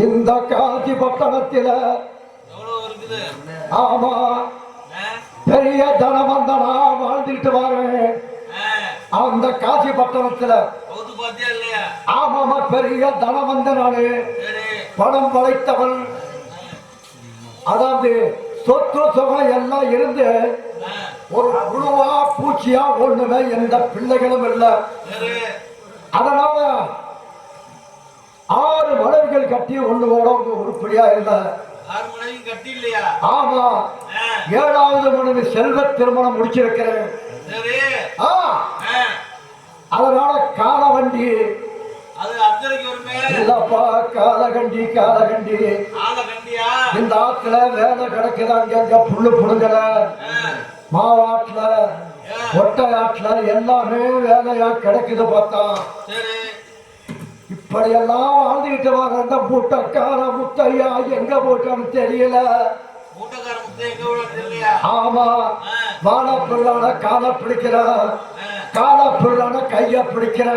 இந்த காஞ்சி பட்டணத்தில ஆமா பெரிய தனவந்தனா வாழ்ந்துட்டு வரேன். அந்த காஞ்சி பட்டணத்துல ஆமாமா பெரிய தனவந்தனானு பணம் படைத்தவன். அதாவது சொத்து சுகம் எல்லாம் இருந்து ஒரு புழுவா பூச்சியா ஒண்ணுமே எந்த பிள்ளைகளும் இல்லை. அதனால 6 மனைவிகள் கட்டி ஒண்ணு கூட உருப்படியா இல்லை. ஆமா 7வது மனைவி செல்வ திருமணம் முடிச்சிருக்கிறேன். அதனால கால வண்டி இல்லப்பா காலகண்டி காலகண்டி இந்த ஆத்துல வேலை கிடக்குது. அங்க புல்லு புடுங்கல மாவாட்டுல ஒட்டை ஆட்டுல எல்லாமே வேலையா கிடைக்குது. பார்த்தா இப்படியெல்லாம் வாழ்ந்துகிட்டு வாங்க. மூட்டக்கார முத்தையா எங்க போட்டான்னு தெரியல. ஆமா வாழப்புள்ளான காலை பிடிக்கிற காலப்புள்ளான கைய பிடிக்கிற.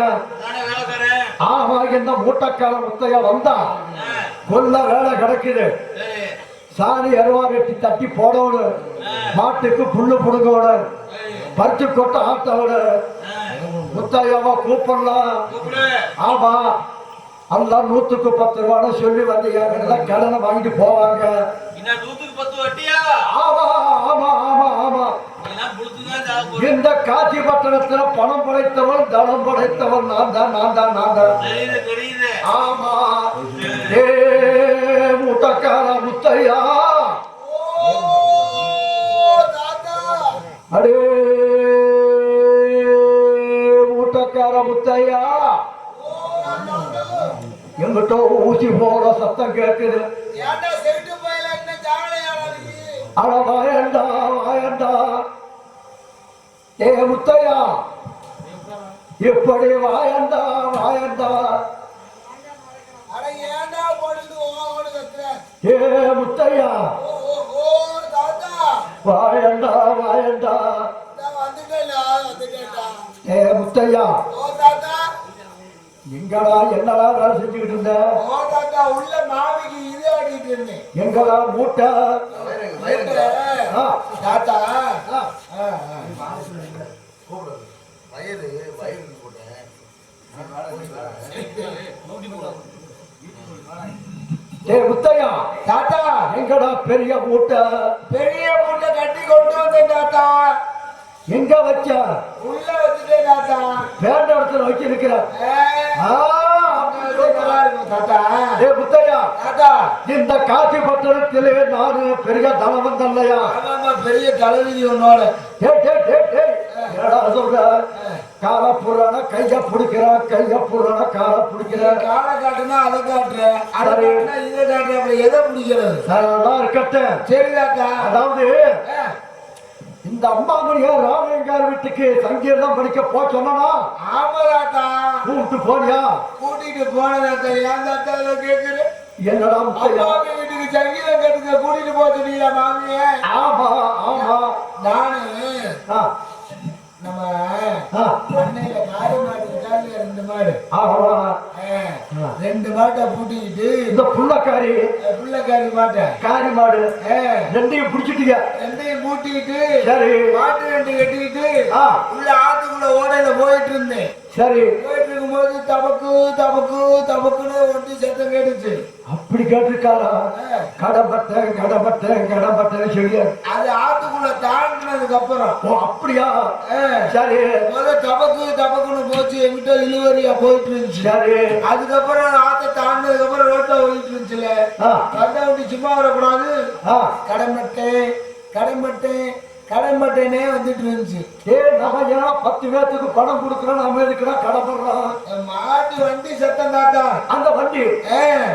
ஆமா இந்த மூட்டக்கார முத்தையா வந்தா கொல்ல வேலை கிடக்குது. சாணி அருவா வெட்டி தட்டி போடணும். மாட்டுக்கு புல்லு புடுங்கோடு பறிச்சு கொட்ட ஆட்டோடு முத்தையாவா கூப்பிடலாம். ஆமா அந்த 100க்கு 10 ரூபான்னு சொல்லி வந்தீங்க கடனை வாங்கிட்டு போவாங்க. ஆமா ஆமா ஆமா ஆமா இந்த காட்சி பட்டணத்துல பணம் படைத்தவன் தனம் படைத்தவன் நான் தான் நான் தான் நான் தான். ஆமா ஏ முட்டக்கார முத்தையா அடே முட்டக்கார முத்தையா எங்கிட்ட ஊசி போற சத்தம் கேட்குது. அட வாயண்டா வாயண்டா ஏ முத்தையா எப்படி வாயண்டா வாயண்டா ஏ முத்தையா வாயண்டா வாயண்டா ஏ முத்தையா எங்களா என்னடா வேலை செஞ்சுக்கிட்டு இருந்த? உள்ள மாவிக்கு இது ஆடிட்டு இருந்தேன். எங்களா மூட்டை முத்தையா தாத்தா எங்கடா பெரிய மூட்டை கட்டி கொண்டு வந்தேன் தாத்தா. எங்க வச்ச? உள்ள வச்சுட்டேன் தாத்தா. வேண்ட இடத்துல வச்சு இருக்கிற. இந்த காட்சி பட்டணத்திலே நானு பெரிய தனவந்தன் இல்லையா? பெரிய தலைவிதி உன்னோட சொல்ற கால புறான கைய பிடிக்கிறான் கைய புறான கால பிடிக்கிறான். காலை காட்டுனா அதை காட்டுறேன் இதை காட்டுறேன். அப்படி எதை பிடிக்கிறது? இருக்கட்டும் சரிதாக்கா. அதாவது இந்த அம்மாமணியா ராமலிங்கார் வீட்டுக்கு சங்கீதம் படிக்க போ சொன்னா? ஆமாடா. கூப்பிட்டு போனியா? கூட்டிட்டு போனதா. ஏன் தாத்தா கேட்குற? என்னடா வீட்டுக்கு சங்கீதம் கட்டுக்க கூட்டிட்டு போக சொன்னீங்களா மாமியே? ஆமா ஆமா. நானு நம்ம பண்ணையில காரி மாடு இருக்காங்க 2 மாடு. ஆமா 2 மாட்டை பூட்டிக்கிட்டு இந்த புள்ளக்காரி மாட்டை காரி மாடு 2ஐயும் பிடிச்சிட்டீங்க. 2ஐயும் பூட்டிக்கிட்டு சரி மாட்டு 2 கட்டிக்கிட்டு உள்ள ஆத்துக்குள்ள ஓடையில போயிட்டு இருந்தேன். சரி போயிட்டு இருக்கும்போது தபக்கு தபக்கு தபக்குன்னு ஒட்டி சத்தம் கேட்டுச்சு. அப்படி கேட்டிருக்காரா? கடப்பட்டேன் கடப்பட்டேன் கடப்பட்டேன் சொல்லி அது ஆத்துக்குள்ள தாண்டினதுக்கு அப்புறம். ஓ அப்படியா? சரி தபக்கு தபக்குன்னு போச்சு. எங்கிட்ட இழுவரியா போயிட்டு இருந்துச்சு. சரி அதுக்கப்புறம் ஆத்த தாண்டினதுக்கு அப்புறம் ரோட்ல போயிட்டு இருந்துச்சுல. கண்டை விட்டு சும்மா வரக்கூடாது. கடம்பட்டேன் கடம்பட்டேன் கடம்பட்டேனே வந்துட்டு இருந்துச்சு. நம்ம 10 பேத்துக்கு பணம் கொடுக்குறோம். நம்ம எதுக்குன்னா கடப்படுறோம். மாட்டு வண்டி சத்தம் தாத்தா. அந்த வண்டி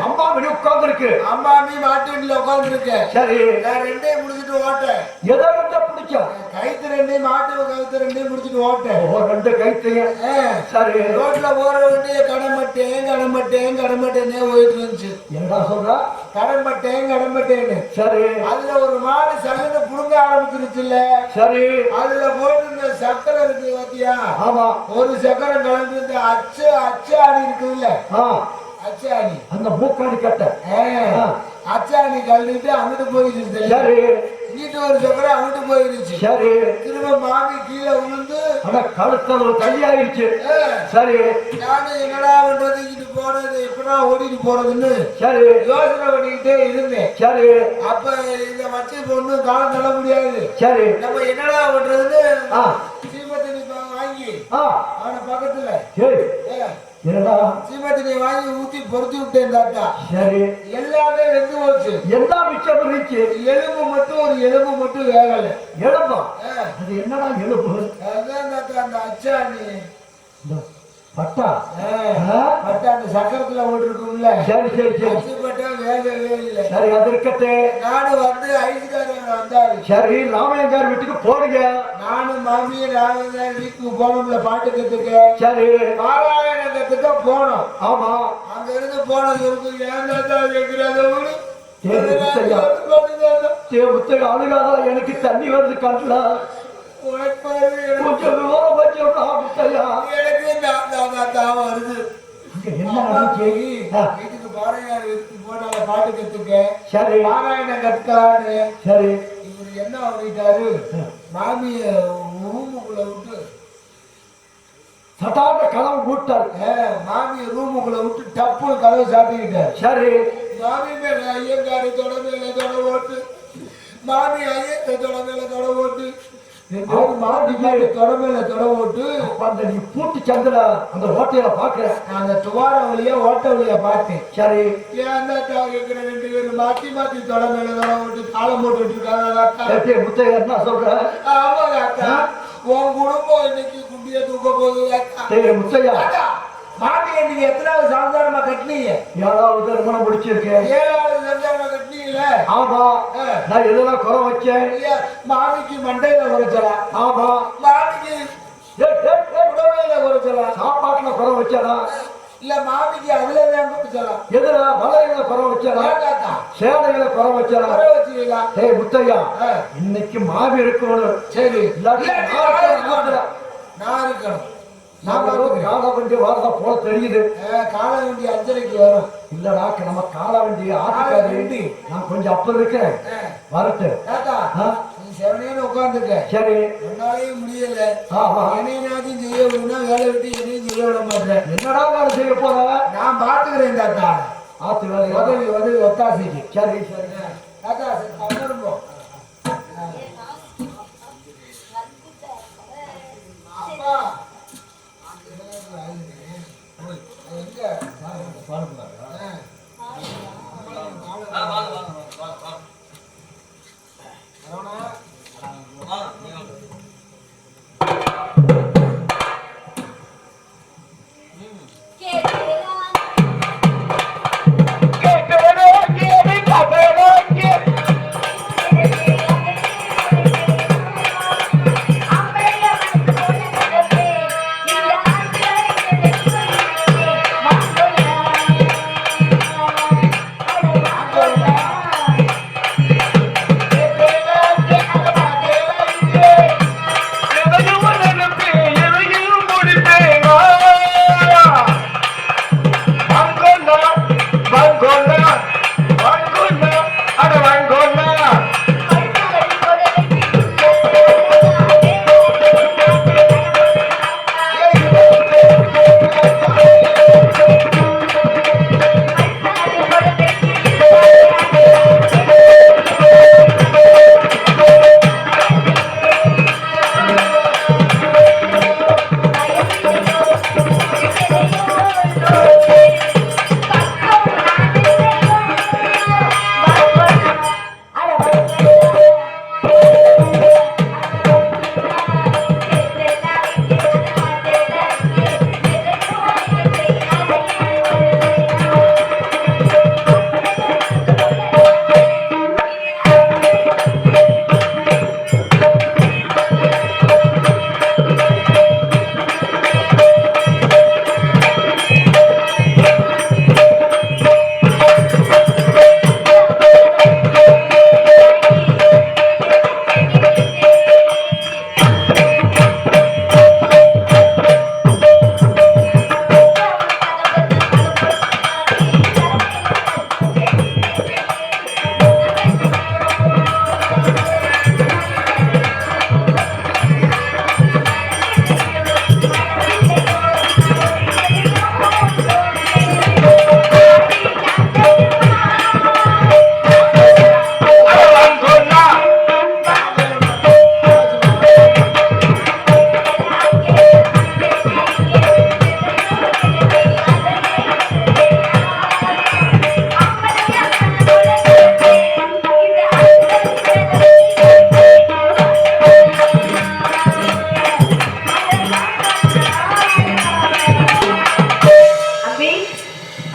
அம்மாமணி உட்கார்ந்து இருக்கு. அம்மாமி மாட்டு வண்டியில உட்கார்ந்து இருக்கு. சரி நான் 2ஐயும் முடிச்சுட்டு ஓட்டேன். எதை 2 பிடிச்ச? கைத்து 2ஐயும் மாட்டு கழுத்து 2ஐயும் முடிச்சுட்டு ஓட்டேன். 2 கைத்தையும் சரி ரோட்ல போற வண்டியை கடம்பட்டேன்னே போயிட்டு இருந்துச்சு. என்னடா சொல்ற? கடம்பட்டேன்னு. சரி. அதுல ஒரு மாடு சல்லுன்னு புடுங்க ஆரம்பிச்சிருச்சுல்ல. சரி. அதுல போயிட்டு இருந்த சக்கரை இருக்கு பாத்தியா? ஆமா. ஒரு சக்கரை கலந்து இந்த அச்சாணி இருக்குல்ல, அச்சாணி, அந்த மூக்காணி கட்ட அச்சாணி கலந்துட்டு அங்கிட்டு போயிடுச்சு. சரி. இங்கிட்டு ஒரு சக்கரை அங்கிட்டு போயிருச்சு. சரி. திரும்ப மாமி கீழே விழுந்து கழுத்துல தள்ளி ஆயிடுச்சு. சரி. நானும் என்னடா பண்றது, இங்கிட்டு போறது எப்படா ஓடிட்டு போறதுன்னு சரி யோசனை பண்ணிக்கிட்டே இருந்தேன். சரி. அப்ப இந்த மச்சி பொண்ணு காலம் தள்ள முடியாது. சரி. நம்ம என்னடா பண்றதுன்னு சீமத்தண்ணி வாங்கி அவன பக்கத்துல சீமத்தண்ணி வாங்கி ஊத்தி பொருத்தி விட்டேன் தாத்தா. சரி. எல்லாமே வெந்து போச்சு. எல்லாம் மிச்சம் இருந்துச்சு. எலும்பு மட்டும் ஒரு எலும்பு மட்டும் வேகல. எலும்பா? அது என்னடா எலும்பு? அதான் தாத்தா அந்த அச்சாணி பட்டா பட்டா அந்த சக்கரத்துல ஓட்டுருக்கும்ல. சரி சரி சரி. பட்டா வேகவே இல்லை. சரி அது இருக்கட்டே. நானும் வந்து ஐஸ்காரங்க வந்தாரு. சரி ராமையங்கார் வீட்டுக்கு போடுங்க. நானும் மாமியும் ராமையங்கார் வீட்டுக்கு போனோம்ல பாட்டு கத்துக்க. சரி. பாராயண கத்துக்க போனோம். ஆமா. அங்க இருந்து போனது இருக்கு. ஏன் தாத்தா கேட்கிறாத ஊரு அழுகாதா? எனக்கு தண்ணி வருது கண்ணுல. கொஞ்சம் விவரம் வச்சோம்னா முத்தையா எனக்கு வருது. என்ன நடந்துச்சு? வீட்டுக்கு பாராயண வீட்டுக்கு போனால பாட்டு கத்துக்க. சரி. பாராயணம் கத்துக்கலான்னு. சரி. இவரு என்ன பண்ணிட்டாரு, மாமிய ரூமுக்குள்ள விட்டு சட்டான கதவு கூட்டாரு. மாமிய ரூமுக்குள்ள விட்டு டப்பு கதவை சாப்பிட்டுக்கிட்டாரு. சரி. மாமி மேல ஐயங்காரு தொட மேல தொட ஓட்டு, மாமி ஐயங்க தொட மேல தொட ஓட்டு, மாட்டி தொட மேல தொட ஓட்டு. அந்த நீ பூட்டி சந்திர அந்த ஓட்டையில பாக்குற அந்த துவார வழியா ஓட்ட வழியா பார்த்தேன். சரி. ஏன் கேட்கிற 2 பேரும் மாத்தி மாத்தி தொட மேல தொட ஓட்டு காலம் போட்டு இருக்காங்க. முத்தையா என்ன சொல்ற? ஆமாங்க அக்கா, உன் குடும்பம் இன்னைக்கு குண்டிய தூக்க போகுது. முத்தையா மாமியை நீங்க எத்தனாவது சம்சாரமா கட்டினீங்க? 7வது திருமணம் முடிச்சிருக்கேன். 7வது சம்சாரமா கட்டினீங்கல்ல? ஆமா. நான் எதெல்லாம் குறை வச்சேன்? மாமிக்கு மண்டையில குறைச்சலாம். ஆமா. மாமிக்கு உடவையில குறைச்சலாம். சாப்பாட்டுல குறை வச்சதா? இல்ல மாமிக்கு அதுலதான் குறைச்சலாம். எதுல? வலையில குறை வச்சதா? சேலையில குறை வச்சதா? குறை வச்சுக்கீங்களா? முத்தையா இன்னைக்கு மாவி இருக்கணும். சரி. நான் இருக்கணும். கால வண்டி வரத போல தெரியுது. கால வண்டி 5:30 வரும். இல்லடா நம்ம கால வண்டி ஆட்டுக்காரு. நான் கொஞ்சம் அப்ப இருக்கிறேன். வரட்டு நீ செவனேன்னு உட்காந்துக்க. சரி. என்னாலையும் முடியல. என்னையும் செய்ய விடுனா வேலை விட்டு என்னையும் செய்ய விட மாட்டேன். என்னடா வேலை செய்ய போற? நான் பாத்துக்கிறேன் தாத்தா. ஆத்து வேலை உதவி ஒத்தாசைக்கு. சரி சரி தாத்தா அமருவோம். அப்பா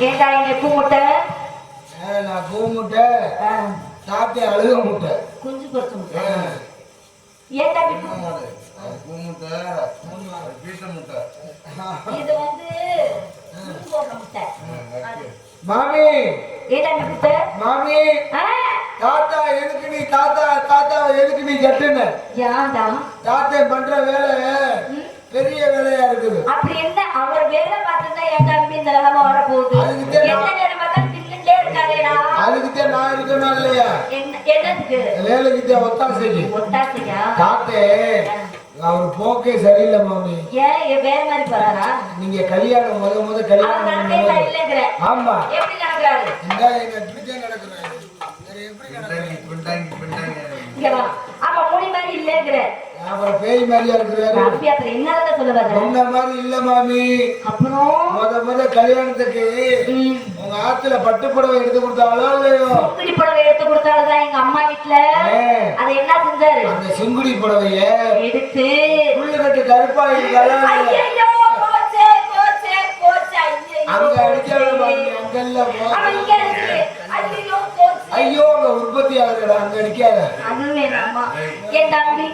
ஏண்டா இங்க கூமுட்டை நான் பூ முட்டை சாப்பிட்டு அழுக முட்டை குஞ்சு பொறுத்த முட்டை ஏண்டா பூ முட்டை வீட்டு முட்டை இது வந்து குஞ்சு போடுற முட்டை மாமி ஏண்டா முட்டை மாமி தாத்தா எதுக்கு நீ தாத்தா எதுக்கு நீ கட்டுன ஏன்டா தாத்தா பண்ற வேலை பெரிய வேலையா இருக்குது அப்படி என்ன அவர் வேலை பார்த்துட்டா என் தம்பி இந்த நிலைமை வரப்போகுது என்ன நேரம் பார்த்தா தின்னுட்டே இருக்காதேடா அதுக்கிட்டே நான் இருக்கணும் இல்லையா என்னதுக்கு வேலைக்கிட்டே ஒத்தாசைக்கு ஒத்தாசையா தாத்தே அவர் போக்கே சரியில்லை மாமி ஏன் வேற மாதிரி போறாரா நீங்க கல்யாணம் முத கல்யாணம் இல்லைங்கிற ஆமா எப்படி நடக்கிறாரு இந்த இப்படித்தான் நடக்கிறாரு அப்ப முடி மாதிரி இல்லைங்கிற அப்புறம் பேய் மாதிரியா இருக்கிறாரு அப்படி அப்புறம் என்னதான் சொல்லுவாரு முன்ன மாதிரி இல்ல மாமி அப்புறம் முத கல்யாணத்துக்கு உங்க ஆத்துல பட்டு புடவை எடுத்து கொடுத்தாலோ இல்லையோ சுங்குடி புடவை எடுத்து கொடுத்தாலுதான் எங்க அம்மா வீட்டுல அதை என்ன செஞ்சாரு அந்த சுங்குடி புடவைய எடுத்து புள்ளுக்கட்டு கருப்பாய் அங்க அடிக்காத மாமி அங்கல்ல ஐயோ அங்க உற்பத்தி ஆகுறா அங்க அடிக்காத என் தம்பி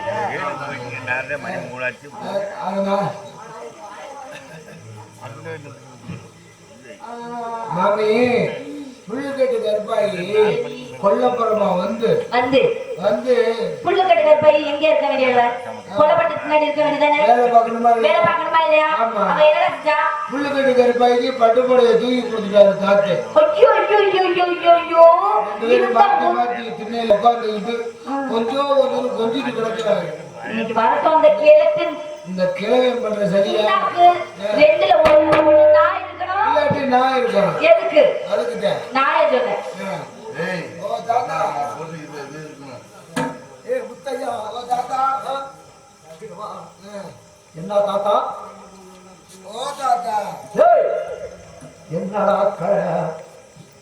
மாமி புள்ளுக்கட்டு கருப்பாயி கொல்லப்புறமா வந்து புள்ளுக்கட்டு கருப்பாயி எங்க இருக்க வேண்டியவர் கொல்லப்பட்டு பின்னாடி இருக்க வேண்டியதானே வேலை பார்க்கணுமா இல்லையா அவ என்ன செஞ்சா புள்ளுக்கட்டு கருப்பாய்க்கு பட்டுப்படையை தூக்கி கொடுத்துட்டாரு தாத்து ஐயோ ஐயோ ஐயோ ஐயோ ஐயோ மாத்தி மாத்தி திண்ணையில உட்காந்துக்கிட்டு கொஞ்சிட்டு கிடக்குறாரு இன்னைக்கு வரட்டும் அந்த கிழக்கு இந்த கிழவை பண்ற சரியா ரெண்டுல ஒரு நாய் இருக்கணும் இல்லாட்டி நான் இருக்கணும் எதுக்கு அதுக்கு நாய சொன்னேன் என்ன தாத்தா என்னடா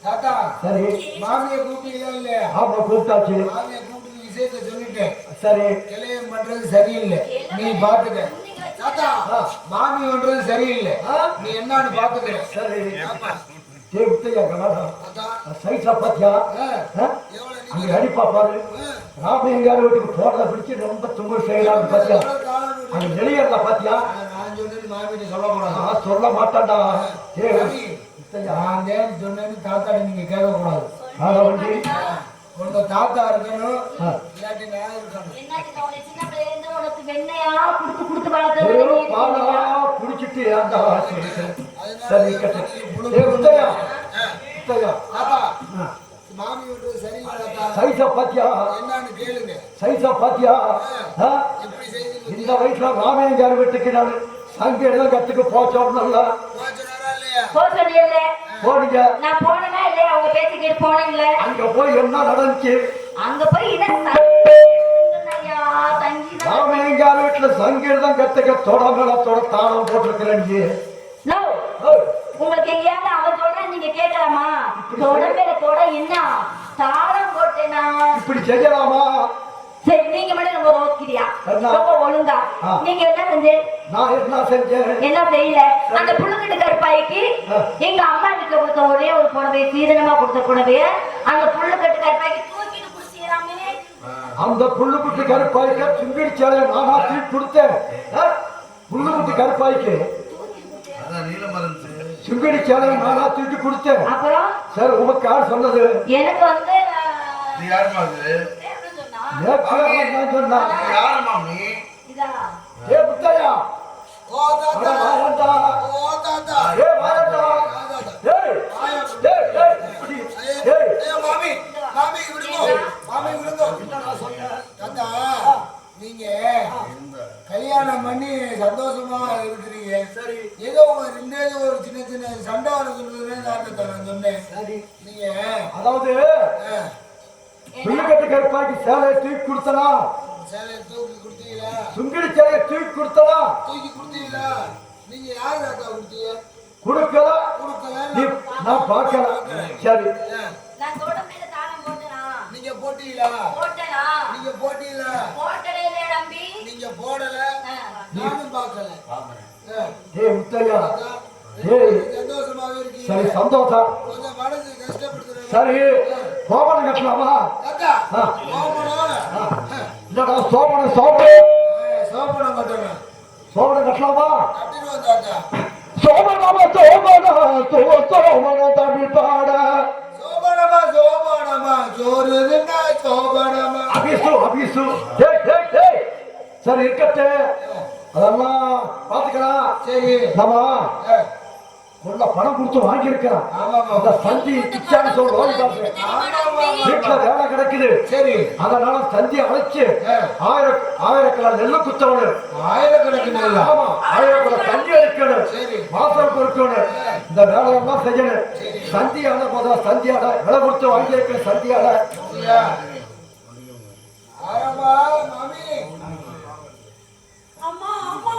தாத்தா சரி மாமியை கூப்பிட்டீங்களா இல்லையா ஆமா கூப்பிட்டாச்சு மாமியை கூப்பிட்டு விஷயத்த சொல்லிட்டேன் சரி கிளையம் பண்றது சரியில்லை நீ பாத்துக்க தாத்தா மாமி பண்றது சரியில்லை நீ என்னன்னு பாத்துக்க சரி சைஸா பாத்தியா அங்க அடிப்பா பாரு ராமையங்கார வீட்டுக்கு போறத பிடிச்சி ரொம்ப தும்பு செய்யலாம் பாத்தியா அங்க வெளியேறத பாத்தியா நான் சொன்னது மாமிட்ட சொல்லக்கூடாது சொல்ல மாட்டான்டா நான் ஏன் சொன்னேன்னு தாத்தா நீங்க கேட்க கூடாது வண்டி உங்க தாத்தா இருக்கணும் இல்லாட்டி நான் இருக்கணும் குடிச்சிட்டு சரி தாத்தா மாமி விட்டு சரியில்லை சைஸா பாத்தியா என்னன்னு கேளுங்க சைஸா பாத்தியா எப்படி செய்து இந்த வயசுல ராமையங்கார வீட்டுக்கு நான் சங்கீதம் கத்துக்கு போச்சோம்ல போனீங்க நான் போனேனா இல்லையா அவங்க பேச்சு கேட்டு போனீங்களே அங்க போய் என்ன நடந்துச்சு அங்க போய் ராமையங்கார வீட்டுல சங்கீதம் கத்துக்க தொடங்களத்தோட தாளம் போட்டிருக்கிறேன் உங்களுக்கு எங்கேயாவது அவ சொல்ற நீங்க கேட்கலாமா தொட மேல தொட என்ன தாளம் போட்டேனா இப்படி செய்யலாமா சரி நீங்க மட்டும் ரொம்ப ரோக்கிறியா ரொம்ப ஒழுங்கா நீங்க என்ன செஞ்சேன் நான் என்ன செஞ்சேன் என்ன செய்யல அந்த புழுக்கட்டு கருப்பாய்க்கு எங்க அம்மா வீட்டுல கொடுத்த ஒரே ஒரு புடவை சீதனமா கொடுத்த புடவைய அந்த புழுக்கட்டு கருப்பாய்க்கு தூக்கிட்டு குடிச்சிடலாமே அந்த புள்ளுக்குட்டி கருப்பாய்க்கு சுங்கிடி சேலையை நானா தூக்கி கொடுத்தேன் புள்ளுக்குட்டி கருப்பாய்க்கு சுங்கிடி சேலையை நானா தூக்கி கொடுத்தேன் அப்புறம் சரி உனக்கு யார் சொன்னது எனக்கு வந்து நீங்க கல்யாணம் பண்ணி சந்தோஷமா இருக்கிறீங்க ஏதோ ஒரு சின்ன சின்ன சண்டை நான் சொன்னேன் நீங்க அதாவது புள்ளுக்கட்டு கருப்பாய்க்கு சேலையை தூக்கி கொடுத்தனா சேலையை தூக்கி கொடுத்தீங்களா சுங்கிடி சேலையை தூக்கி கொடுத்தனா தூக்கி கொடுத்தீங்களா நீங்க யாரு தாத்தா கொடுத்தீங்க கொடுக்கல நான் பார்க்கல சரி நான் தோட மேல தாளம் போட்டேனா நீங்க போட்டீங்களா போட்டேனா நீங்க போட்டீங்களா போட்டடே இல்ல தம்பி நீங்க போடல நானும் பார்க்கல ஏய் முத்தையா சந்தோஷமாக போயிருக்கீங்க. சரி சந்தோஷம். கொஞ்சம் மனசு கஷ்டப்படுத்துறேன். சரி சோபனம் கட்டலாமா? அக்கா, ஆ. சோபனம். இல்லடா சோபனம் சோபனம் சோபனம் கட்டணும். சோபனம் கட்டலாமா? கட்டிட்டு வந்தாக்கா. சோபனமா சோபனம் சோபனம் தமிழ் பாட சோபனமா சோபனமா சோறு தின்னா சோபனமா. அபிசு அபிசு டேய் டேய் டேய் சரி இருக்கட்டு அதெல்லாம் பாத்துக்கலாம். சரி. நம்ம ஆ. உள்ள பணம் கொடுத்து வாங்கியிருக்கிறோம். ஆமாமா. அந்த சந்தி கிச்சான்னு சொல்ற வீட்டுல வேலை கிடைக்குது. சரி. அதனால சந்தி அழைச்சு ஆ. ஆயிரக்கணக்கான நெல்லு குத்தவனு. ஆயிரக்கணக்கில். ஆமா ஆயிரக்கணக்கான தண்ணி அடிக்கணும். சரி. வாசல் பொறுக்கணும். இந்த வேலையெல்லாம் செய்யணும். சந்தியால போதா சந்தியால விலை கொடுத்து வாங்கியிருக்கிற சந்தியால ஆரம்பா மாமி. அம்மா அம்மா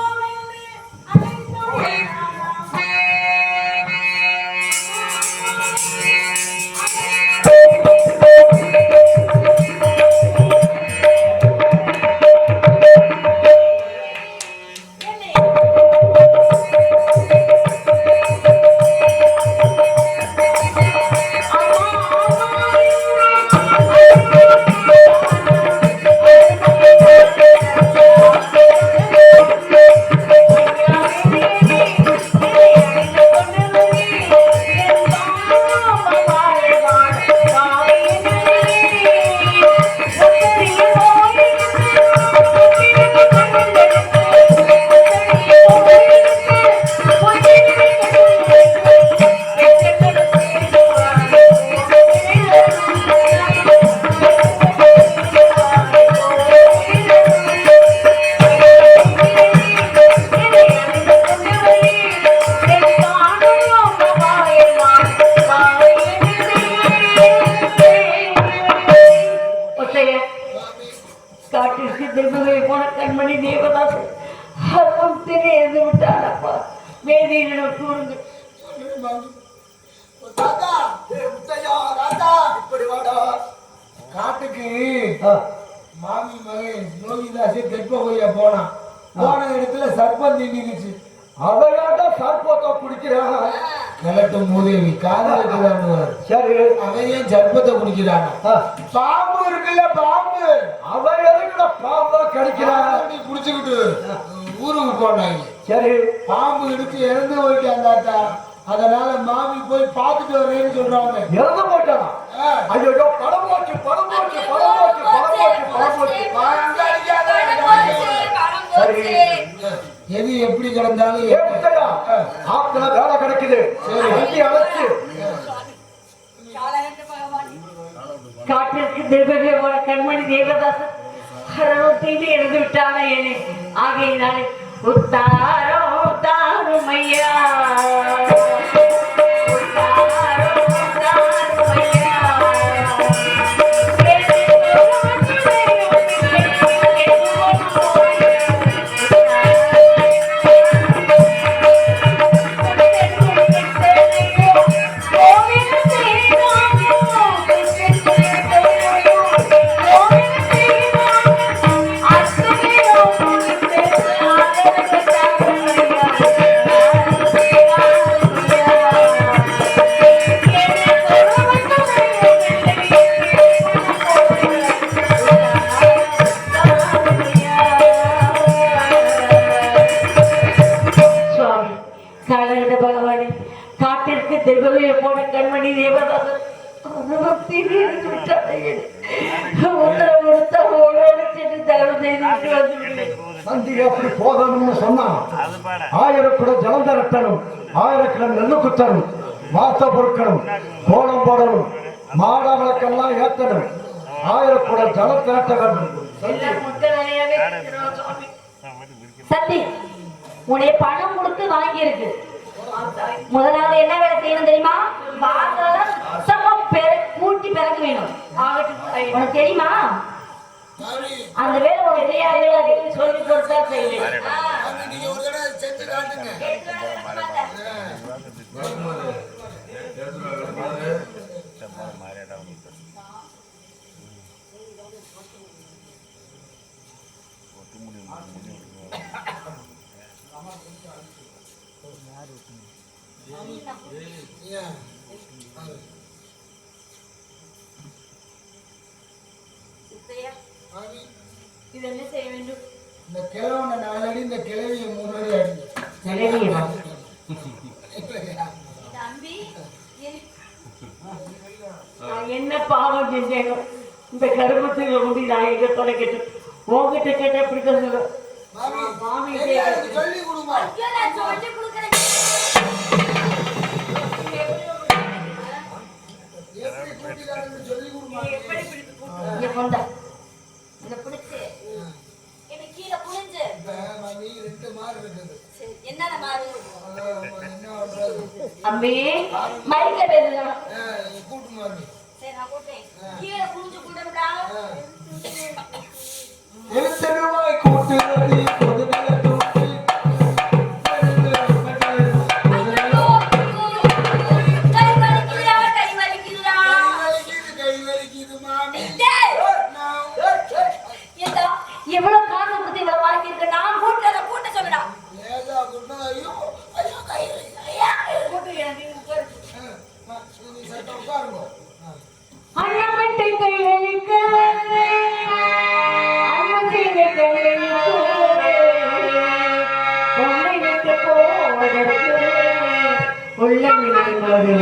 காட்டிற்கு திரும்பவே போன கண்மணி தேவதாசு அறம் தெரிந்து விட்டாரப்பா. வேதியிடம் கூறுங்க. தாத்தா, முத்தையா தாத்தா, இப்படி வாடா. காட்டுக்கு ஆ. மாமி மகன் யோகிதாசி தெற்பகோயா போனான். போன இடத்துல சர்ப்பம் திண்டிருச்சு. அவையாட்ட சர்ப்பத்தை குடிக்கிறான். கிழட்டும் மூதேவி காது வைக்கிறான்னு. சரி அவன் ஏன் சர்ப்பத்தை குடிக்கிறான்? ஆ. பாம்பு இருக்குல்ல, பாம்பு. அவன் எதுக்குடா பாம்பா கிடைக்கிறான்? நீ குடிச்சுக்கிட்டு ஊருக்கு போனாங்க. சரி பாம்பு எடுத்து இறந்து போயிட்டான் தாத்தா. அதனால மாமி போய் பார்த்துட்டு வரேன்னு சொல்றாங்க. இறந்து போயிட்டானா? ஆ. ஐயோ படம் போச்சு படம் போச்சு படம் போச்சு படம் போச்சு படம் போச்சு. அங்க அடிக்காத, அங்க அடிக்காத. சரி எது எப்படி கிடந்தாலும் ஏ முத்தையா ஆத்துல வேலை கிடைக்குது. வண்டி அழைச்சு காட்டிற்கு திரும்பவே போன கண்மணி தேவதாசன் அறத்தையும் இறந்து விட்டான ஏனே ஆகையினாலே உத்தாரோ தாருமையா காட்டிற்கு தெருவே போன கண்மணி தேவதாசன் சந்தி எப்படி போதணும்னு சொன்னா ஆயிரக்குட ஜலம் திரட்டணும், ஆயிரக்கிடம் நெல்லு குத்தணும், வாச பொறுக்கணும், கோலம் போடணும், மாட விளக்கெல்லாம் ஏத்தணும், ஆயிரக்குட ஜலம் திரட்ட வேண்டும். சந்தி உன்னை பணம் கொடுத்து வாங்கி இருக்கு. முதலாவது என்ன வேலை செய்யணும் தெரியுமா? வாசல சுத்தமா கூட்டி பிறக்க வேணும். உனக்கு தெரியுமா? அந்த வேலை உனக்கு தெரியாது. சொல்லி கொடுத்தா செய்வேன். ஏன்? மாமி, இது என்ன செய்ய வேண்டும்? இந்த கிழவனை 4 அடி, இந்த கிழவியை 3 அடி அடிங்க. கிழவியா? இல்லையா? தம்பி, நான் என்ன பாவம் செஞ்சேன்? இந்த கருமத்தில் முடி நான் எங்க தொலைக்கட்டு உங்ககிட்ட கேட்ட எப்படி சொல்லுங்க? மாமி, தெரியாது, சொல்லி கொடுமா. எப்படி கூட்டிக்காரன்னு சொல்லி கொடுமா. இப்ப மாமி 2 மாறு இருக்குது. என்ன மாறு? என்ன பண்றது? அம்பி மைக்ல பேசுறா. கூட்டு மாமி. சரி நான் கூட்டேன். கீழே குனிஞ்சு கூட்டடா. எழுத்தருவாய் கூட்டுறடி பொதுநில தூக்கி எவ்வளவு காசு கொடுத்து இவ்வளவு வாங்கி இருக்க? நான் கூட்டத கூட்ட சொல்லுடா. ஏதா கூட்டம். ஐயோ ஐயோ கை கூட்டு எனக்கு உட்காரு. நீ சட்ட உட்காருங்க. அண்ணாமட்டை கையளிக்க அண்ணாமட்டை கையளிக்க உன்னை விட்டு போவதற்கு உள்ளமில்லை மகளே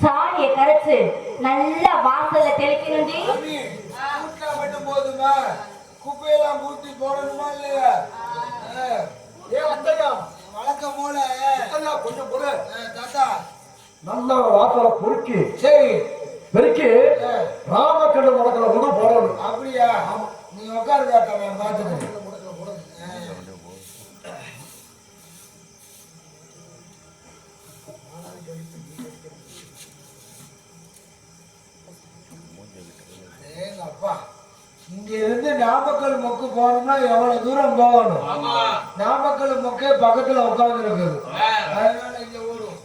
சாணியை கரைச்சு நல்ல வாசல்ல தெளிக்கணும்டி. கூட்டா மட்டும் போதுமா? குப்பையெல்லாம் கூட்டி போடணுமா இல்லையா? வழக்கம் போல கொஞ்சம் போல தாத்தா நல்ல வாசலை பொறுக்கி சரி பெருக்கி ராமக்கண்ணு முடக்கிற கூட போடணும். அப்படியா? நீ உட்காரு தாத்தா, நான் பார்த்துக்கிறேன். அப்பா இங்க இருந்து நாமக்கல் மொக்கு போனோம்னா எவ்வளவு தூரம் போகணும்? நாமக்கல் மொக்கே பக்கத்துல உட்கார்ந்து இருக்குது. அதனால இங்க ஓடும்.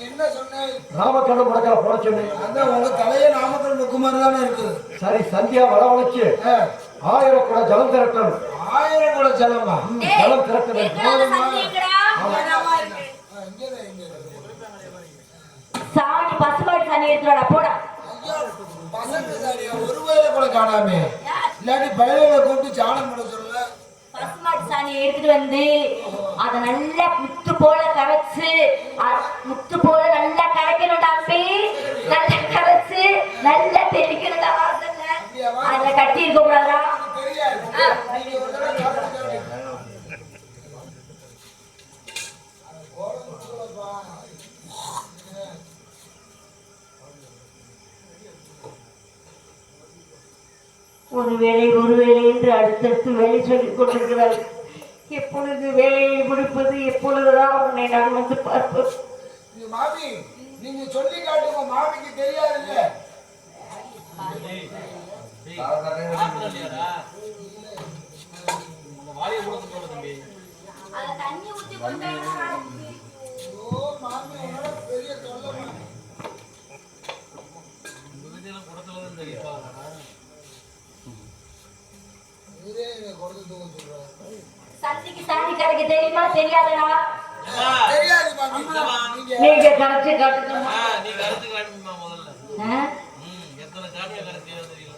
என்ன சொன்னேன்? நாமக்கல் முடக்கல போட சொன்னேன். அதான் உங்க தலையே நாமக்கல் மொக்கு மாதிரி தானே இருக்குது. சரி, சந்தியா வரவழைச்சு 1000 கூட ஜலம் திரட்டணும். 1000 கூட ஜலமா? ஜலம் திரட்டணும். சாணி பசுமாட்டு சாணி எடுத்துடா போடா. பசங்க சாணியா? ஒரு வயல கூட காணாமே. இல்லாட்டி பயிரை கூப்பிட்டு சாணம் போட சொல்ல. பசுமாட்டு சாணி எடுத்துட்டு வந்து அத நல்லா முத்து போல கரைச்சு, முத்து போல நல்லா கரைக்கணும் தம்பி. நல்லா கரைச்சு நல்லா தெளிக்கணும்டா வாசல்ல. அதுல கட்டி இருக்க கூடாதா? ஒரு வேலை என்று அடுத்தடுத்து வேலை சொல்லிக் கொண்டிருக்கிறார். எப்பொழுது வேலையை முடிப்பது, எப்பொழுதுதான் உன்னை நான் வந்து பார்ப்பது? மாமி, நீங்க சொல்லி காட்டுங்க. மாமிக்கு தெரியாது இல்ல. சந்திக்கு சாணி கரைக்க தெரியுமா தெரியாதடா? தெரியாது மாமி. நீங்க கரைச்சு காட்டுங்க. நீ கரைச்சு காட்டுமா முதல்ல. எத்தனை சாணியை கரைச்சியோ தெரியல.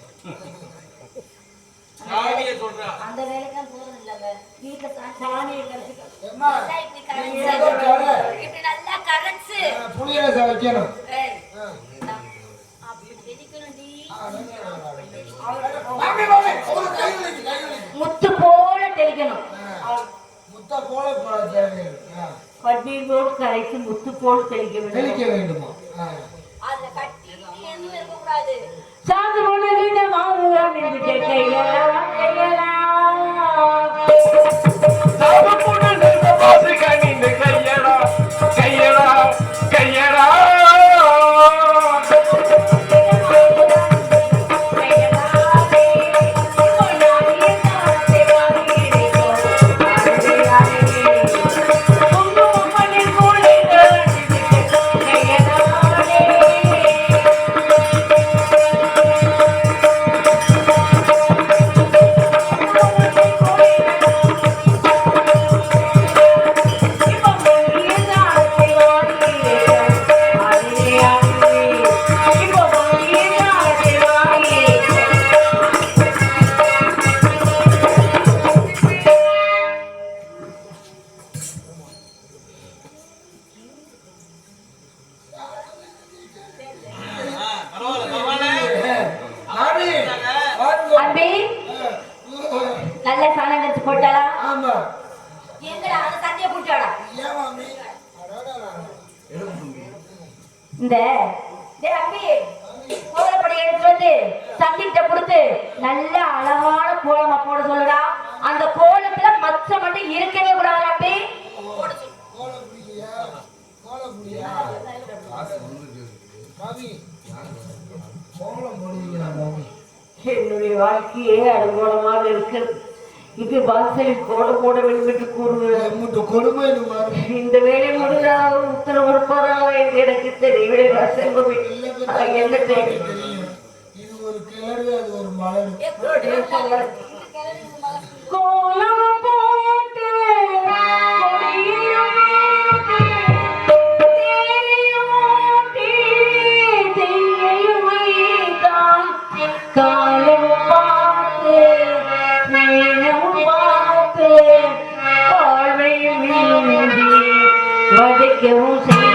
சாணியை சொல்றா. அந்த வேலைக்கு போறது இல்லங்க. வீட்ல சாணியை கரைச்சு இப்படி நல்லா கரைச்சு புளியரச வைக்கணும். முத்து போல தெளிக்கணும். முத்த போல பன்னீர் போல் கரைத்து முத்து போல் தெளிக்க வேண்டுமா? சாந்து போன மாறுவான் என்று கையெல்லாம் நல்ல சாணம் கரைச்சு போட்டாளா? ஆமா. எங்கடா அந்த சண்டைய போட்டாளா? ஏன் மாமி? இந்த அம்பி கோலப்படி எடுத்து வந்து சந்திட்ட கொடுத்து நல்ல அழகான கோலமா போட சொல்லுடா. அந்த கோலத்துல மச்ச மட்டும் இருக்கவே கூடாது அம்பி. கோலம் புடிக்கலையா? கோலம் புடியா? மாமி கோலம் போடுவீங்களா மாமி? என்னுடைய வாழ்க்கையே அனுகூலமாக இருக்கிறது. இது வாசலில் கோலம் போட வேண்டும் என்று கூறுவது கொடுமை. இந்த வேலை முடிந்தால் உத்தரவு இருப்பாரா என்று எனக்கு தெரியவில்லை. என்ன தெரியும்? இது ஒரு கிளறு, அது ஒரு மலர். கோலம் போட்டு காலம் பார்த்து நேரம் பார்த்து வாழ்வையும் வதைக்கவும் செய்ய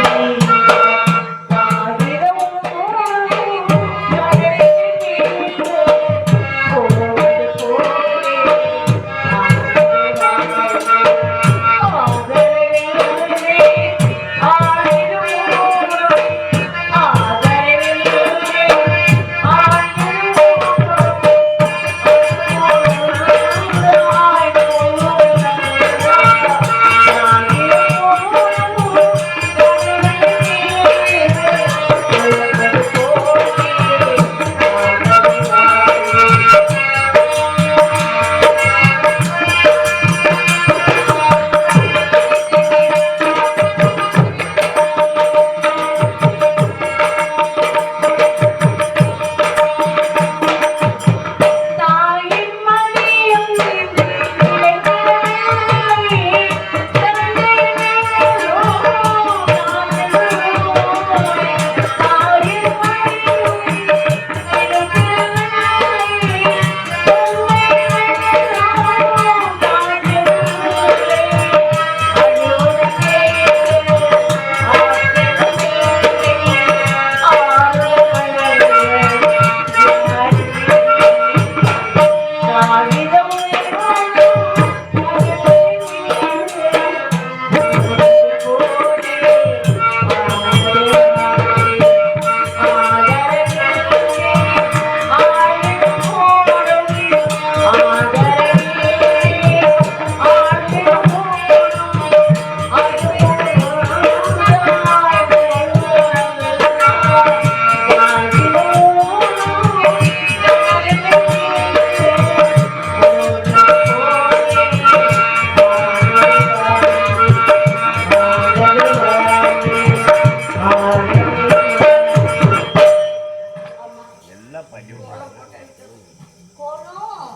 கோலம்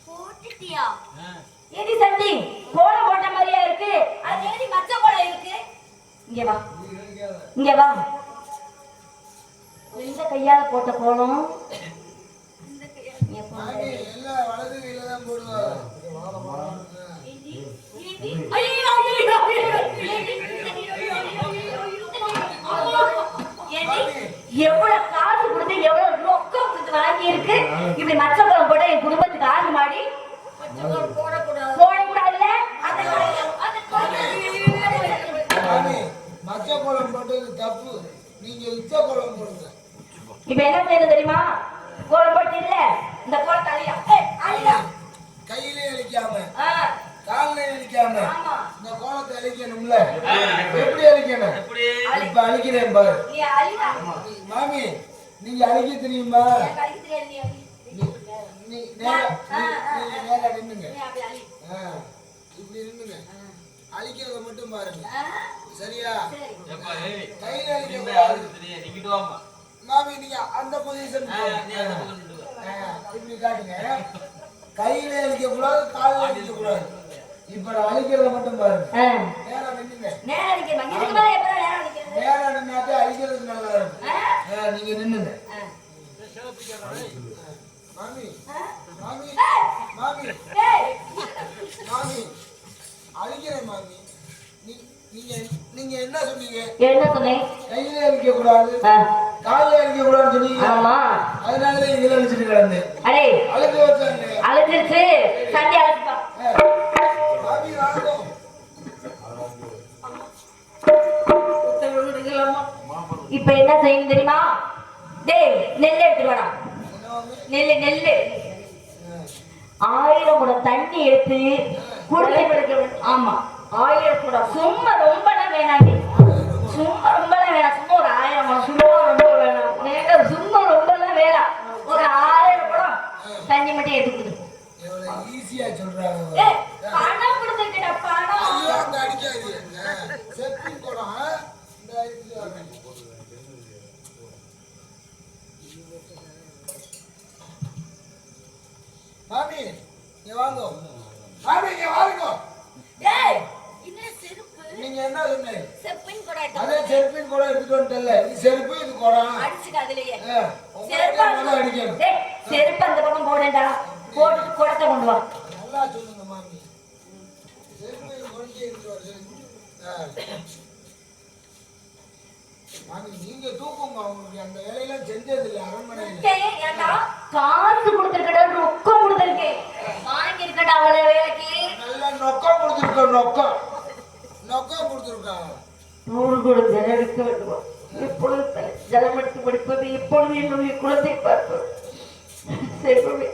போட்டுட்டியா? ஏடி சந்தி, கோலம் போட்ட மாதிரியா இருக்கு? அது ஏடி மச்ச கோலம் இருக்கு? இங்க வா, இங்க வா. இந்த கையால போட்ட கோலம் மாமி எல்லாம் வலது கையில தான் போடுவாங்க. எவ்வளவு காசு கொடுத்து எவ்வளவு ரொக்கம் கொடுத்து வாங்கி இருக்கு. இப்படி மச்ச கோலம் போட என் குடும்பத்துக்கு ஆகு மாடி போடக்கூடாதுல்ல. மாமி மச்ச கோலம் போட்டது தப்பு. நீங்க இச்ச கோலம் போடுங்க. இப்ப என்ன செய்யணும் தெரியுமா? கோலம் போட்டு இல்ல, இந்த கோலத்தை அழியா கையிலே அழிக்காம காலிலே அழிக்காம இந்த கோலத்தை அழிக்கணும்ல. எப்படி அழிக்கணும்? இப்ப அழிக்கிறேன் பாரு. மாமி நீங்க அழிக்க தெரியுமா? நீ நேரா நின்னுங்க. இப்படி நின்னுங்க. அழிக்கிறத மட்டும் பாருங்க. சரியா? கையில அழிக்க கூடாது. மாமி நீங்க அந்த பொசிஷன் இப்படி காட்டுங்க. கையில அழிக்க கூடாது, காலில அழிக்க கூடாது. இப்ப நான் அழிக்கிறத மட்டும் பாருங்க. நேரா நின்னுங்க. நேரா நின்னாட்டு அழிக்கிறதுக்கு நல்லா இருக்கும். நீங்க நின்னுங்க. மாமி மாமி மாமி மாமி அழிக்கிறேன் மாமி. நீங்க என்ன சொன்னீங்க? என்ன சொன்னேன்? கையில அழிக்க கூடாது, காலில அழிக்க கூடாதுன்னு சொன்னீங்க. ஆமா, அதனாலதான் இதுல அழிச்சிட்டு கிடந்தேன். அடே அழுது வச்சாங்க. அழுதுருச்சு. சண்டி அழைச்சுப்பா. மாமி வாங்கும். இப்ப என்ன செய்யணும் தெரியுமா? டேய் நெல் எடுத்துட்டு வாடா. நெல்லு நெல்லு 1000 குடம் தண்ணி எடுத்து குடிக்க. ஆமா 1000 குடம். சும்மா ரொம்பலாம் வேணாண்டி. சும்மா ரொம்பலாம் வேணாம். சும்மா ஒரு 1000 குடம். சும்மா ரொம்ப வேணாம். நேங்க சும்மா ரொம்பலாம் வேணாம். ஒரு 1000 குடம் தண்ணி மட்டும் எடுத்துக்கிது. எவ்வளவு ஈஸியா சொல்றாங்க. ஏய் பணம் கொடுத்துக்கிட்ட பணம். ஐயோ அங்க அடிக்காதீங்க. செப்பி குடம் இந்த ஐடில வரேன். மாமி இங்க வாங்க. மாமி இங்க வாங்க. டேய் இது செருப்பு. நீங்க என்ன சொன்னீங்க? செப்பின் குடம். அதே செருப்பின் குடம் எடுத்துட்டு வந்துட்டல. இது செருப்பு, இது குடம். அடிச்சுக்க அதுலயே. செருப்பு நல்லா அடிக்கணும். டேய் செருப்பு அந்த பக்கம் போடேன்டா. போட்டு குடத்தை கொண்டு வா. நல்லா சொல்லுங்க மாமி. செருப்பு கொண்டே எடுத்து வர. மாமி நீங்க தூக்குங்க. உங்களுக்கு அந்த வேலையெல்லாம் செஞ்சது இல்ல அரண்மனையில. ஏண்டா காசு கொடுத்திருக்கடா, ரொக்கம் கொடுத்திருக்கேன். வாங்கி இருக்கடா அவள வேலைக்கு. நல்ல நொக்கம் கொடுத்திருக்க. நொக்கம் கொடுத்திருக்காங்க. 100 குடம் ஜலம் எடுக்க வேண்டும். எப்பொழுது ஜலம் எடுத்து படிப்பது? இப்பொழுது என்னுடைய குழந்தை பார்ப்பது. செல்வமே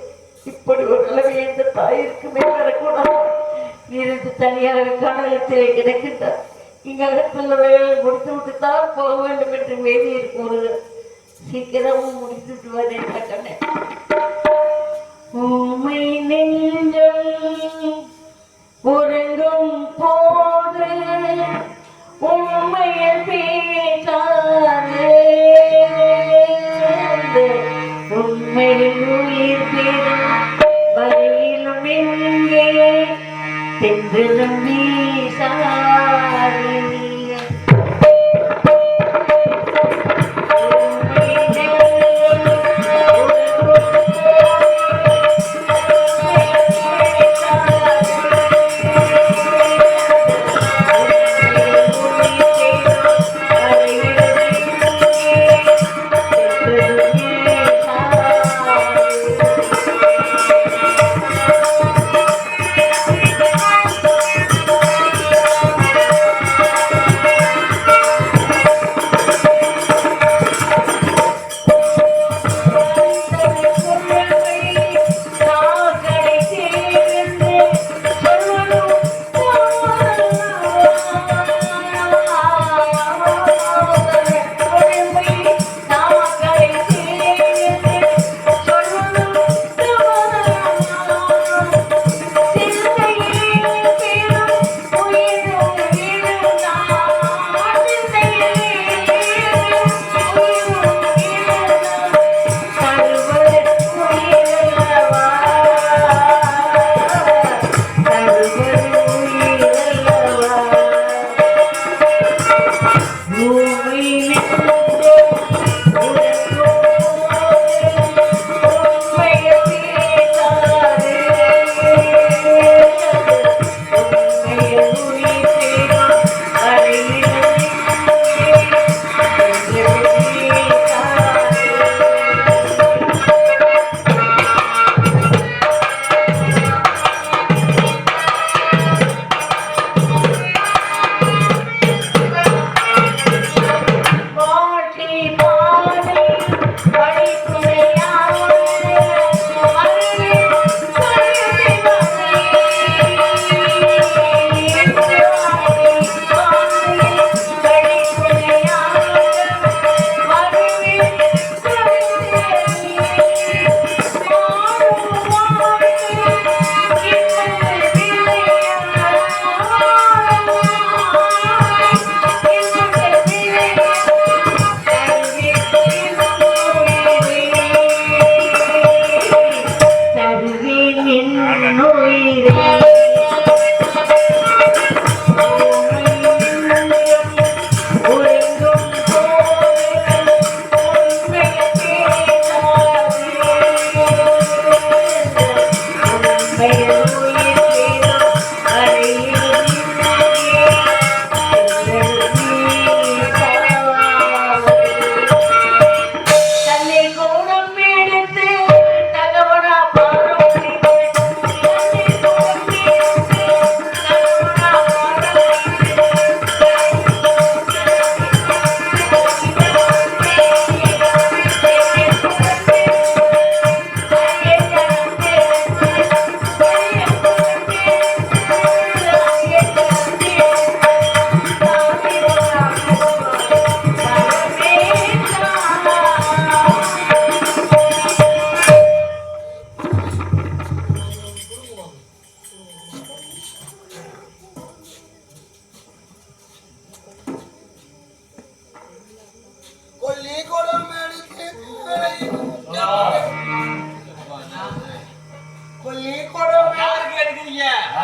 இப்படி ஒரு நிலைமை எந்த தாயிருக்குமே வரக்கூடாது. நீரிட்டு தனியாக காணகத்திலே கிடக்கின்றார். இங்கத்தில் வேலை முடித்து விட்டுத்தான் போக வேண்டும் என்று வேதியில் கூறுகிறார். சீக்கிரமும் முடித்துட்டு வரேன் கண்ணே. உம்மை நெஞ்சம் உறங்கும் போது உண்மையில் பேசாது. உண்மையில் உயிர் பெறும் வரையிலும் எங்கே தென்றலும் வீசாது.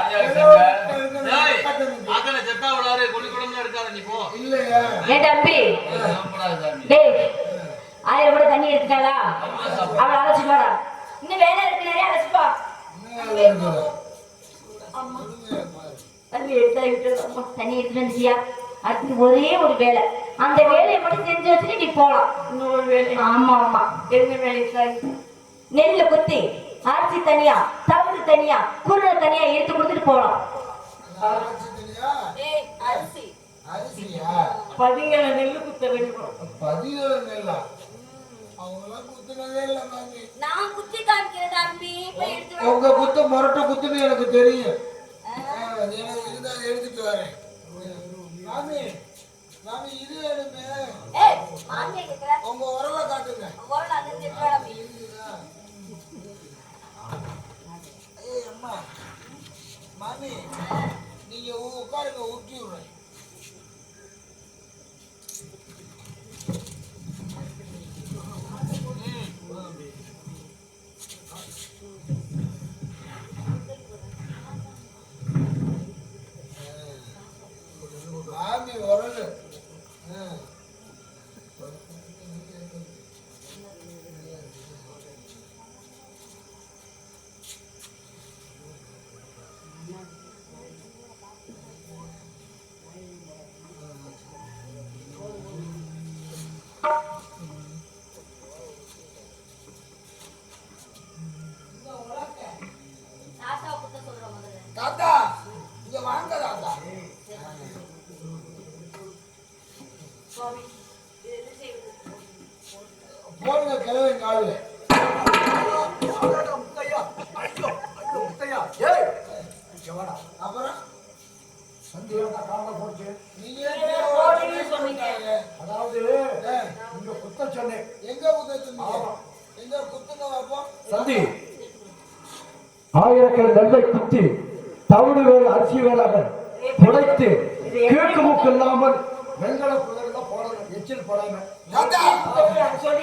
டேய், ஆக்கல செத்தா விடாரு, கொல்லி குடம்ல இருக்காத நீ போ. இல்லையா ஏன் தம்பி சாப்பிடாத சாமி. டேய் 1000 கூட தண்ணி எடுத்துட்டாளா அவளை அழைச்சிட்டு வாடா இன்னும் வேலை இருக்கு நிறைய அழைச்சிப்பா தண்ணி எடுத்தா விட்டு தண்ணி எடுத்துட்டு வந்துச்சியா அடுத்து ஒரே ஒரு வேலை அந்த வேலையை மட்டும் செஞ்சு வச்சுட்டு நீ போலாம் இன்னொரு வேலை ஆமா ஆமா என்ன வேலை சார் நெல்ல குத்தி அரிசி தனியா தவிடு தனியா குருணை தனியா எடுத்து கொடுத்துட்டு போலாம் அரிசி அரிசியா பதிங்களை நெல்லு குத்த வேண்டும் பதிவு நெல்லா அவங்களாம் குத்துனதே இல்லை மாமி. நான் குத்தி காமிக்கிறேன் தம்பி போய் எடுத்து உங்க குத்து முரட்ட குத்துன்னு எனக்கு தெரியும் எனக்கு இருந்தா எடுத்துட்டு வரேன் மாமி மாமி இது வேணுமே ஏய் மாமியா கேக்குற உங்க உரலை காட்டுங்க ஓரல அந்த செட்வாடா மீ ஏய் அம்மா மாமி நீங்க உட்காருங்க ஊட்டி விடுறேன் மாமி உரல் தாத்தா குத்த சொல்ற முதல்ல தாத்தா இங்க வாங்க தாத்தா சுவாமி இது செய்யுது போடுங்க கிழவை காலில் அப்புறம் நீங்க அதாவது இங்க குத்த சொன்னேன் எங்க குத்த சொன்னீங்க எங்க குத்துங்க பார்ப்போம் சந்தி ஆயிரக்கண நெல்லை குத்தி தவிடு வேறு அரிசி வேளாக புடைத்து கீழ்க்கு மூக்கு இல்லாமல் வெங்கல குதிரைல போடணும் எச்சில் போடாம தாத்தா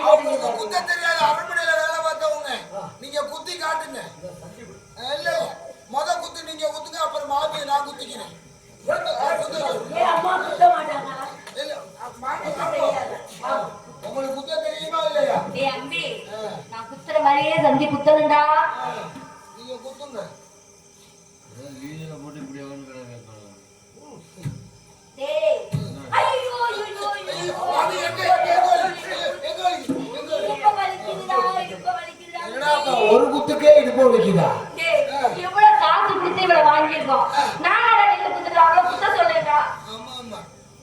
அவங்களுக்கு குத்த தெரியாத அரண்மனையில வேலை பார்த்தவங்க நீங்க குத்தி காட்டுங்க இல்ல முத குத்து நீங்க குத்துங்க அப்புறம் மாமியை நான் குத்திக்கிறேன் ஏய் அம்மா குத்த மாட்டாங்க இல்ல மாமி பாப்போம். உங்களுக்கு குத்த தெரியுமா இல்லையா டேய் அம்பி நான் குத்துற மாதிரியே சந்தி குத்தணும்டா நீங்க குத்துங்க வீதியில போட்டு இப்படி வந்து கிடக்கு. டேய் ஐயோ ஐயோ ஐயோ மாமி எங்க எங்க இப்ப வலிக்குதுடா இப்ப வலிக்குதுடா என்னடா ஒரு குத்துக்கே இடுப்பு வலிக்குதா டேய் எவ்வளவு காசு கொடுத்து இவள வாங்கியிருக்கோம் நானடா நெல்லு குத்துறா அவள குத்த சொல்லேடா ஆமா ஆமா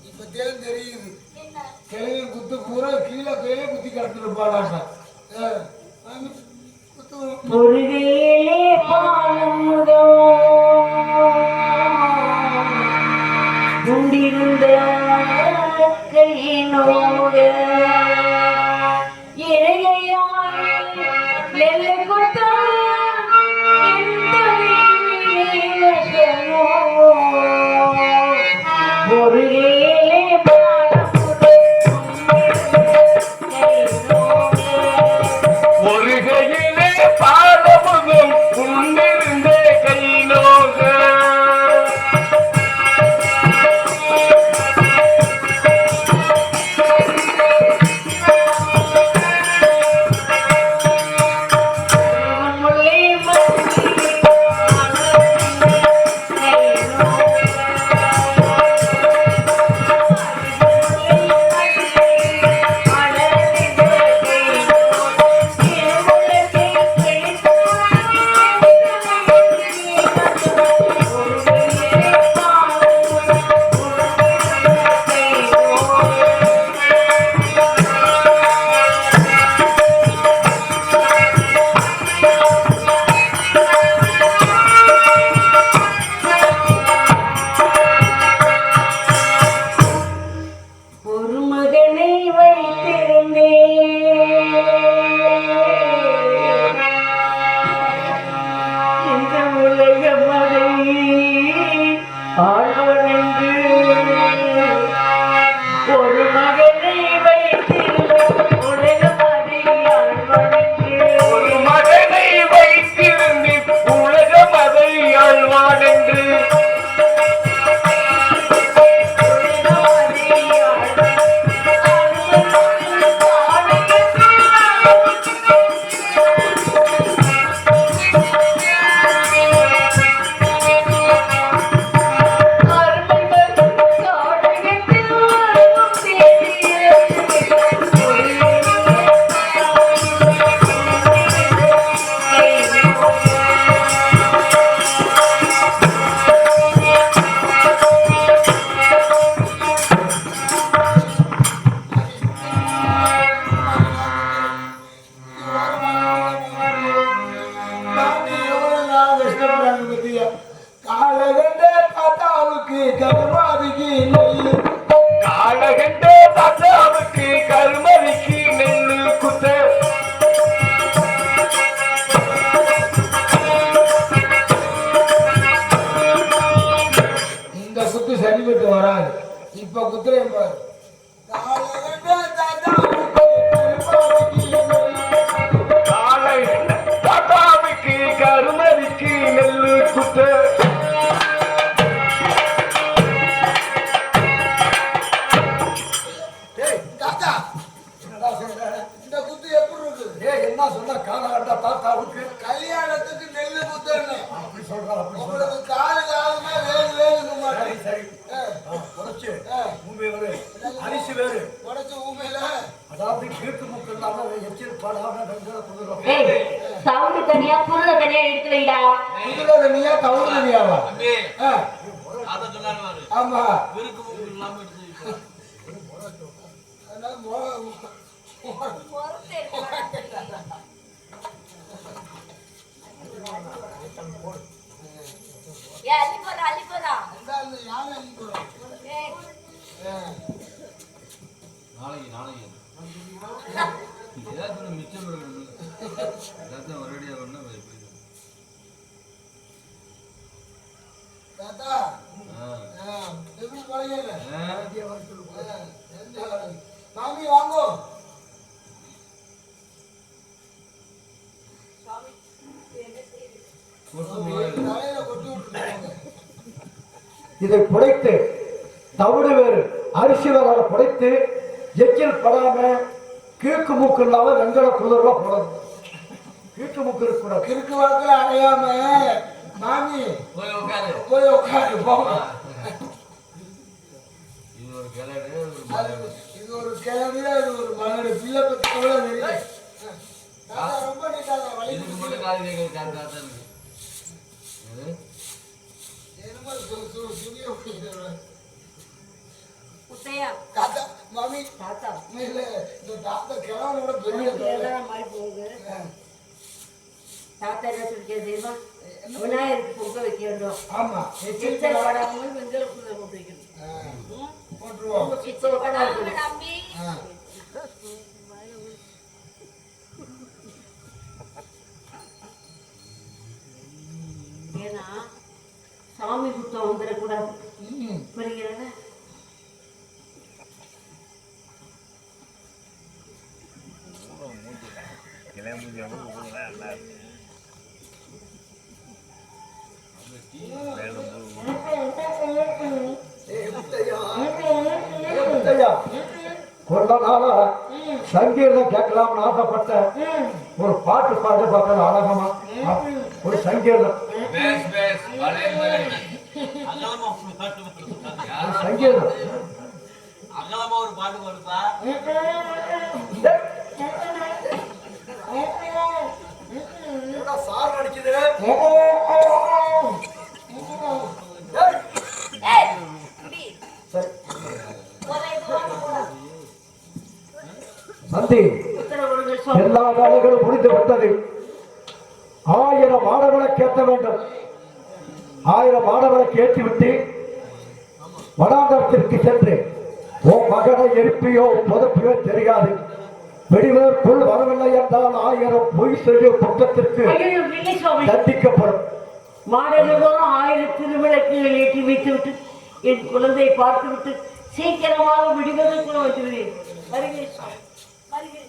இப்ப தெரியுது என்ன கிழவி குத்து பூரா கீழே கீழே குத்தி கிடந்துருப்பாளாங்க குத்து முருகையிலே பாலமுதோ உண்டிருந்த கையினோக இறையாய் நெல்லை கொத்த முருகையிலே பாலமுதோ முருகையிலே பாலமுதும் உண்டிருந்தே கையிலோக முருகையிலே கருமாதிக்கு நெல்லு காலகண்ட தாத்தாவுக்கு கருமதிக்கு நெல்லு குத்த இந்த குத்து சரிபட்டு வராது இப்ப குத்துறேன் பாரு காலகண்ட தாத்தாவுக்கு கருமதிக்கு நெல்லு குத்த தாத்தா என்னடா சொல்ற? இந்த குத்து எப்படி இருக்கு ஏய் என்ன சொன்ன காலகட்ட தாத்தாவுக்கு கல்யாணத்துக்கு நெல்லு குத்துன்னு அப்படி சொல்றா அப்படி சொல்றா உங்களுக்கு காலுமே வேலுங்க சரி சரி உடைச்சு மூம்பை வேறு அரிசி வேறு உடச்சு ஊமையில அதாவது கீழ்த்து மூக்கு இல்லாம எச்சில் பாடாம வெங்கல குதிரை ஏய் சவுண்டு தனியா குருத தனியா எடுத்து வைடா. குதிரை தனியா தவுடு தனியாவா தம்பி ஆ, அத சொன்னாங்க பாரு. ஆமா விருக்கு முக்கு இல்லாம எடுத்து வைக்க. அதனால ஏ அள்ளி போடா. இந்த யானை அனுப்புறோம் ஏய் நாளைக்கு ஏதாவது ஒண்ணு மிச்சம் இருக்கணும். எல்லாத்தையும் ஒரேடியா பண்ணா போயிடும். தாத்தா எப்படி பழகல சாமி வாங்கோ தலையில கொட்டி விட்டுருக்காங்க இதை புடைத்து தவிடு வேறு அரிசி வேற புடைத்து எச்சில் படாம கீழ்க்கு மூக்கு இல்லாம வெங்கல குதிரை போடணும் கீழ்க்கு மூக்கு இருக்கக்கூடாது கிறுக்கு வாக்கில் அடையாம மாமி போய் உட்காரு. போய் உட்காந்து போங்க இது ஒரு கிளறு ஒரு அது மரம். இது ஒரு கிழமையில இது ஒரு மகன் பிள்ளை பத்தி கூட தெரியும் தாத்தா ரொம்ப நீட்டாங்க வழி இதுக்கு மட்டும் காது கேட்கறது காது காத்தா இருக்கு. எது? என்னமோ துணியை பிடிக்கிறாங்க. குட்டையா தாத்தா மாமி தாத்தா இல்ல இந்த தாத்தா கிழவனோட பெரிய தொல்லை. மாதிரி போகுது. தாத்தா என்ன சொல்லிட்டு தெரியுமா விநாயகருக்கு பொங்க வைக்க வேண்டும். ஆமா எச்சில் படாமல் வெங்கல குதிரை போட்டு வைக்கணும். போட்டுருவோம் எச்சில் படாமல் ஆ. ஏன்னா சாமி குத்தம் வந்துடக்கூடாது. புரிகிறதா? கொஞ்ச நாளா சங்கீதம் கேட்கலாம்னு ஆசைப்பட்டேன் ஒரு பாட்டு பாட்டு பார்க்கறது அழகமா ஒரு சங்கீதம் பேஸ் அகலமா ஒரு பாட்டு வருது. ஒரு சங்கீதம் அகலமா ஒரு பாட்டு வருதா? சார் அடிக்குது சரி நந்தி எல்லா வேலைகளும் முடிந்து விட்டது 1000 மாணவர்களுக்கு ஏற்ற வேண்டும் 1000 மாணவர்களுக்கு ஏற்றிவிட்டு வனாந்தரத்திற்கு சென்று உன் மகனை எழுப்பியோ புதப்பியோ தெரியாது வெளிவதற்குள் வரவில்லை என்றால் 1000 பொய் சொல்லி குற்றத்திற்கு ஐயோ இல்லை சுவாமி. தண்டிக்கப்படும் மாடல்களும் 1000 திருவிளக்குகள் ஏற்றி வைத்துவிட்டு என் குழந்தை பார்த்துவிட்டு சீக்கிரமாக விடுவதற்குள்ள வந்துவிடுவேன். வருகிறேன் சுவாமி. வருகிறேன்.